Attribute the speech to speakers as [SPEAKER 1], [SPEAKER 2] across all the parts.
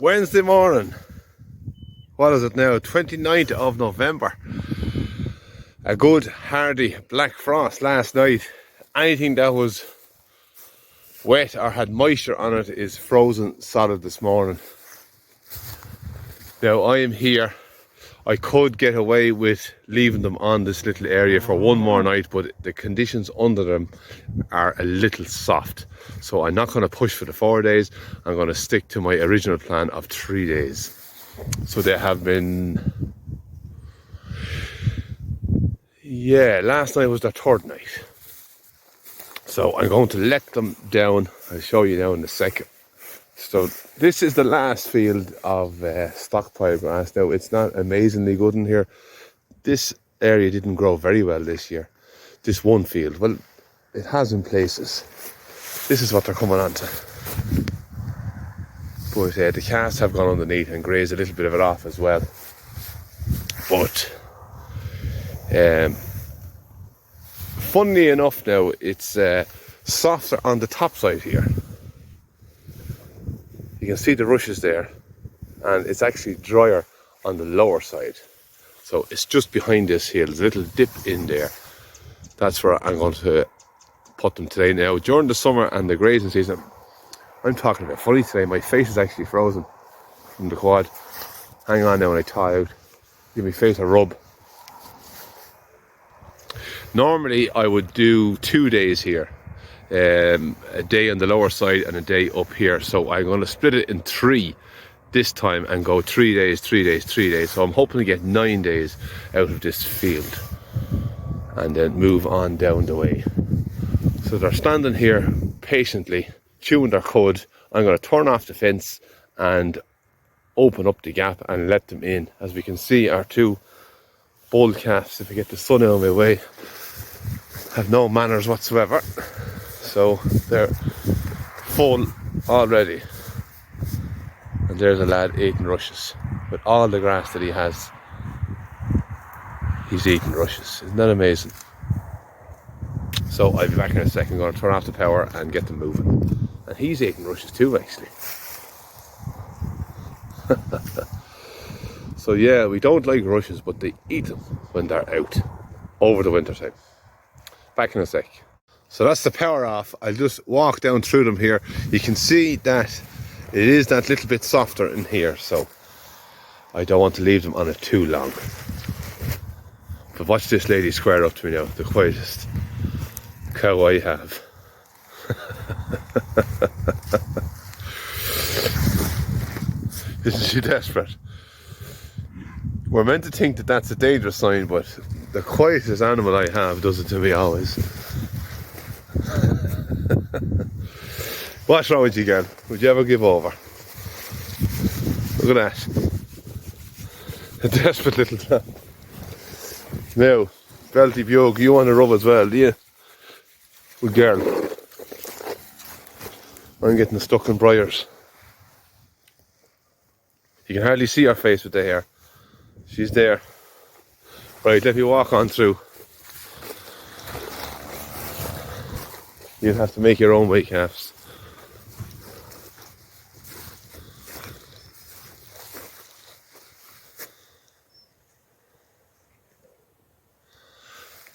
[SPEAKER 1] Wednesday morning. What is it now? 29th of November. A good hardy black frost last night. Anything that was wet or had moisture on it is frozen solid this morning. Now I am here. I could get away with leaving them on this little area for one more night, but the conditions under them are a little soft. So I'm not going to push for the 4 days. I'm going to stick to my original plan of 3 days. So they have been... Yeah, last night was their third night. So I'm going to let them down. I'll show you now in a second. So this is the last field of stockpile grass. Now it's not amazingly good in here. This area didn't grow very well this year. This one field, well, it has in places. This is what they're coming onto. But the calves have gone underneath and grazed a little bit of it off as well. But funnily enough now, it's softer on the top side here. You can see the rushes there, and it's actually drier on the lower side. So it's just behind this hill. There's a little dip in there. That's where I'm going to put them today. Now, during the summer and the grazing season, I'm talking about funny today. My face is actually frozen from the quad. Hang on now when I thaw out. Give my face a rub. Normally, I would do 2 days here. A day on the lower side and a day up here. So I'm going to split it in 3 this time and go 3 days, 3 days, 3 days. So I'm hoping to get 9 days out of this field and then move on down the way. So they're standing here patiently, chewing their cud. I'm going to turn off the fence and open up the gap and let them in. As we can see, our 2 bull calves, if I get the sun out of my way, have no manners whatsoever. So they're full already. And there's a lad eating rushes. With all the grass that he has, he's eating rushes. Isn't that amazing? So I'll be back in a second. I'm going to turn off the power and get them moving. And he's eating rushes too, actually. So yeah, we don't like rushes, but they eat them when they're out over the winter time. Back in a sec. So that's the power off. I'll just walk down through them here. You can see that it is that little bit softer in here, so I don't want to leave them on it too long. But watch this lady square up to me now, the quietest cow I have. Isn't she desperate? We're meant to think that that's a dangerous sign, but the quietest animal I have does it to me always. What's wrong with you, girl? Would you ever give over? Look at that. A desperate little lamb. Now, Belty Bug, you want to rub as well, do you? Good girl. I'm getting stuck in briars. You can hardly see her face with the hair. She's there. Right, let me walk on through. You'll have to make your own way, calves.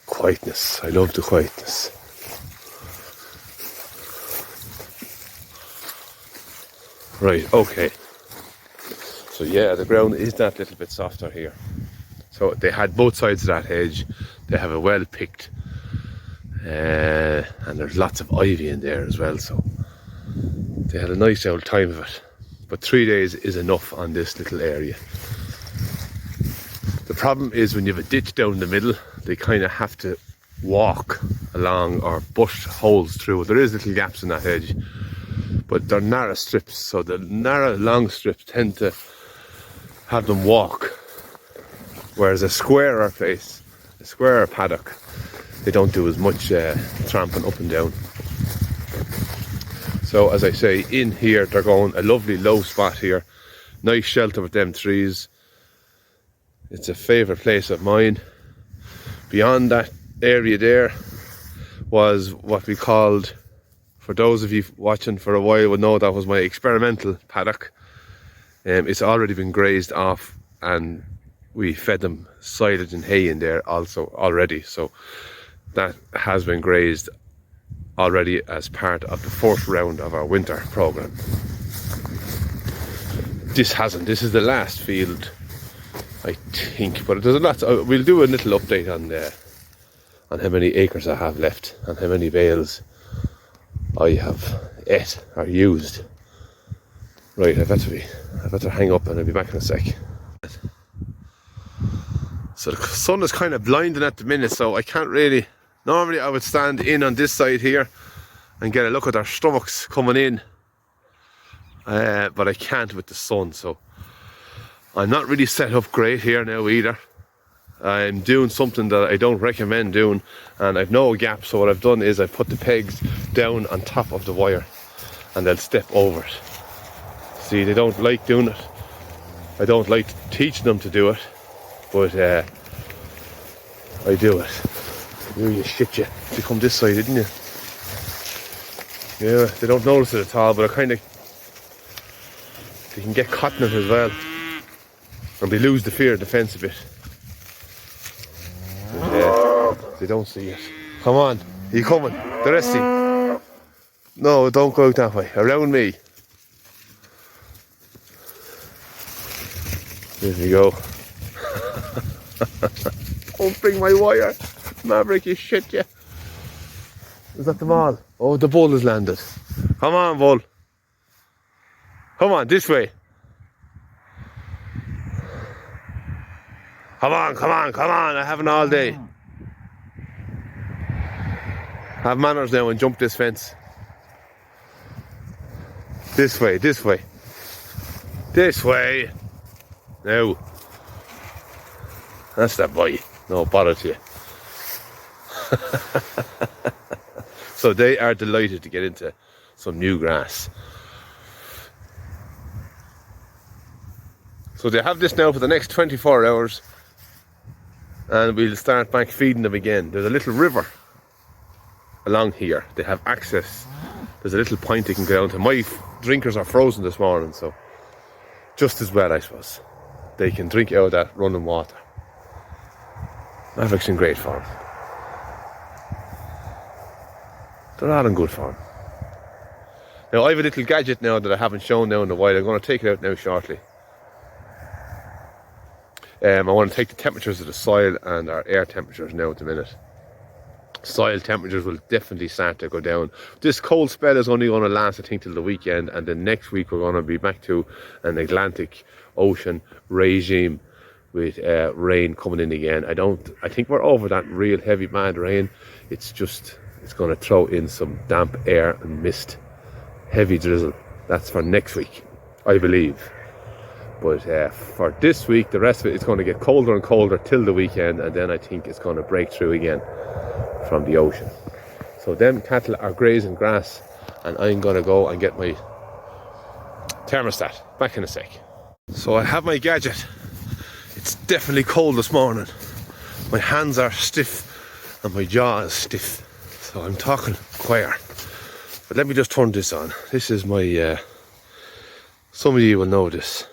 [SPEAKER 1] Quietness. I love the quietness. Right, okay. So yeah, the ground is that little bit softer here. So they had both sides of that hedge. They have a well picked. And there's lots of ivy in there as well, so they had a nice old time of it. But 3 days is enough on this little area. The problem is when you have a ditch down the middle, they kind of have to walk along or bush holes through. There is little gaps in that hedge, but they're narrow strips, so the narrow long strips tend to have them walk, whereas a squarer place, a squarer paddock, they don't do as much tramping up and down. So as I say, in here they're going a lovely low spot here, nice shelter with them trees. It's a favourite place of mine. Beyond that area there was what we called, for those of you watching for a while would know, that was my experimental paddock. It's already been grazed off, and we fed them silage and hay in there also already, so that has been grazed already as part of the fourth round of our winter program. This hasn't. This is the last field, I think, but there's a lot. We'll do a little update on how many acres I have left and how many bales I have ate or used. Right, I better hang up and I'll be back in a sec. So the sun is kind of blinding at the minute, so I can't really. Normally I would stand in on this side here and get a look at their stomachs coming in, but I can't with the sun, so I'm not really set up great here now either. I'm doing something that I don't recommend doing, and I've no gap, so what I've done is I've put the pegs down on top of the wire and they'll step over it. See, they don't like doing it. I don't like teaching them to do it, but I do it. You shit you. You come this side, didn't you? Yeah, they don't notice it at all, but they can get caught in it as well. And they lose the fear of the fence a bit. But, they don't see it. Come on, are you coming? The rest of you. No, don't go out that way. Around me. There we go. Don't bring my wire. Maverick, you shit, yeah. Is that the mall? Oh, the bull has landed. Come on, bull. Come on, this way. Come on, come on, come on. I haven't all day. Have manners now and jump this fence. This way, this way. This way. Now. That's that boy. No bother to you. So they are delighted to get into some new grass. So they have this now for the next 24 hours, and we'll start back feeding them again. There's a little river along here. They have access. There's a little point they can go down to. My drinkers are frozen this morning, so just as well, I suppose. They can drink out of that running water. Maverick's in great form. They're all in good form. Now I have a little gadget now that I haven't shown now in a while. I'm going to take it out now shortly. I want to take the temperatures of the soil and our air temperatures now at the minute. Soil temperatures will definitely start to go down. This cold spell is only going to last, I think, till the weekend, and then next week we're going to be back to an Atlantic Ocean regime with rain coming in again. I think we're over that real heavy bad rain. It's going to throw in some damp air and mist, heavy drizzle. That's for next week, I believe. But for this week, the rest of it, it's going to get colder and colder till the weekend, and then I think it's going to break through again from the ocean. So them cattle are grazing grass, and I'm going to go and get my thermostat. Back in a sec. So I have my gadget. It's definitely cold this morning. My hands are stiff and my jaw is stiff, so I'm talking quiet. But let me just turn this on. This is my some of you will know this.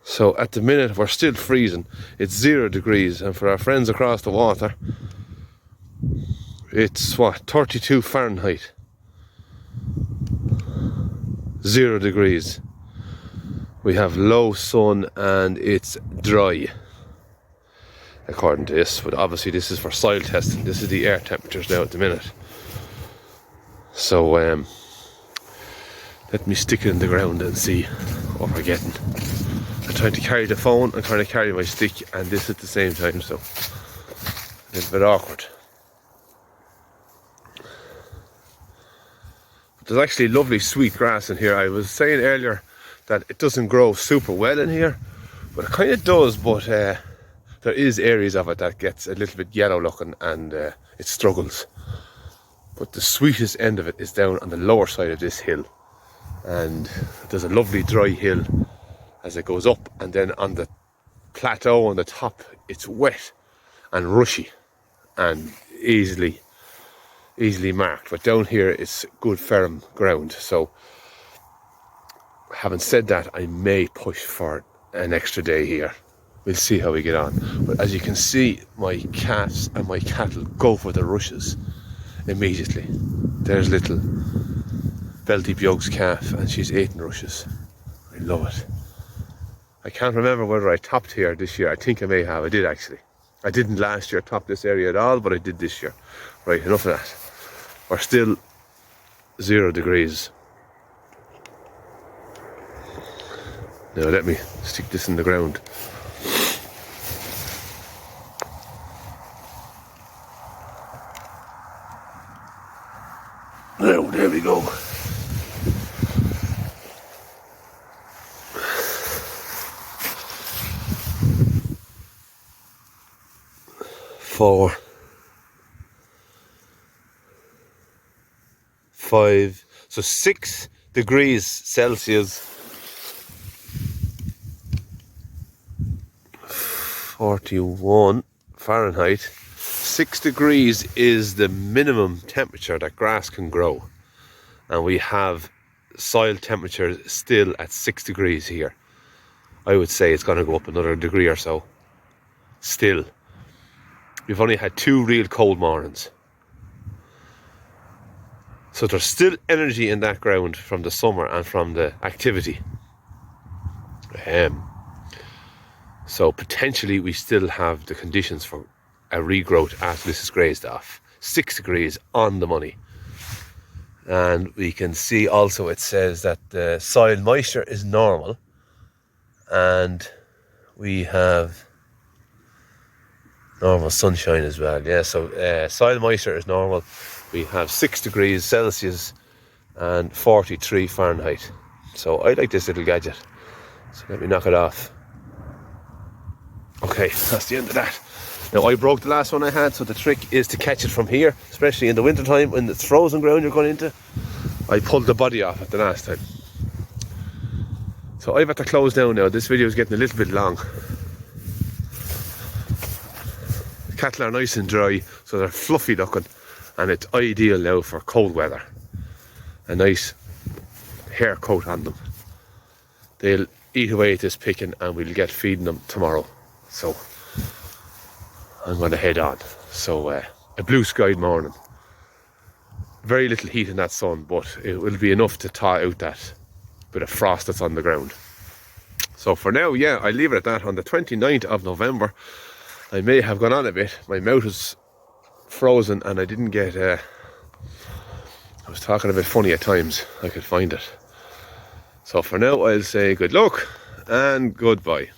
[SPEAKER 1] So at the minute we're still freezing. It's 0 degrees, and for our friends across the water it's what, 32 Fahrenheit. 0 degrees. We have low sun and it's dry, according to this, but obviously this is for soil testing. This is the air temperatures now at the minute. So let me stick it in the ground and see what we're getting. I'm trying to carry the phone, I'm trying to carry my stick and this at the same time, so a little bit awkward. But there's actually lovely sweet grass in here. I was saying earlier that it doesn't grow super well in here, but it kind of does, but there is areas of it that gets a little bit yellow looking and it struggles. But the sweetest end of it is down on the lower side of this hill, and there's a lovely dry hill as it goes up, and then on the plateau on the top it's wet and rushy and easily marked, but down here it's good firm ground. So Having said that, I may push for an extra day here. We'll see how we get on. But as you can see, my calves and my cattle go for the rushes immediately. There's little Belty Bug's calf, and she's eating rushes. I love it. I can't remember whether I topped here this year. I think I may have. I did actually. I didn't last year top this area at all, but I did this year. Right, enough of that. We're still 0 degrees. Now let me stick this in the ground. Now, there we go. Four, 5, so 6 degrees Celsius, 41 Fahrenheit. 6 degrees is the minimum temperature that grass can grow, and we have soil temperature still at 6 degrees here. I would say it's going to go up another degree or so. Still, we've only had 2 real cold mornings, so there's still energy in that ground from the summer and from the activity. So potentially we still have the conditions for a regrowth after this is grazed off. 6 degrees on the money. And we can see also it says that the soil moisture is normal, and we have normal sunshine as well. Yeah, so soil moisture is normal. We have 6 degrees Celsius and 43 Fahrenheit. So I like this little gadget. So let me knock it off. Okay, that's the end of that. Now, I broke the last one I had, so the trick is to catch it from here, especially in the winter time when it's frozen ground you're going into. I pulled the body off at the last time. So I've had to close down now. This video is getting a little bit long. The cattle are nice and dry, so they're fluffy looking, and it's ideal now for cold weather. A nice hair coat on them. They'll eat away at this picking, and we'll get feeding them tomorrow. So I'm going to head on. So a blue skied morning. Very little heat in that sun, but it will be enough to thaw out that bit of frost that's on the ground. So for now, yeah, I leave it at that. On the 29th of November, I may have gone on a bit. My mouth is frozen and I didn't get... I was talking a bit funny at times. I could find it. So for now, I'll say good luck and goodbye.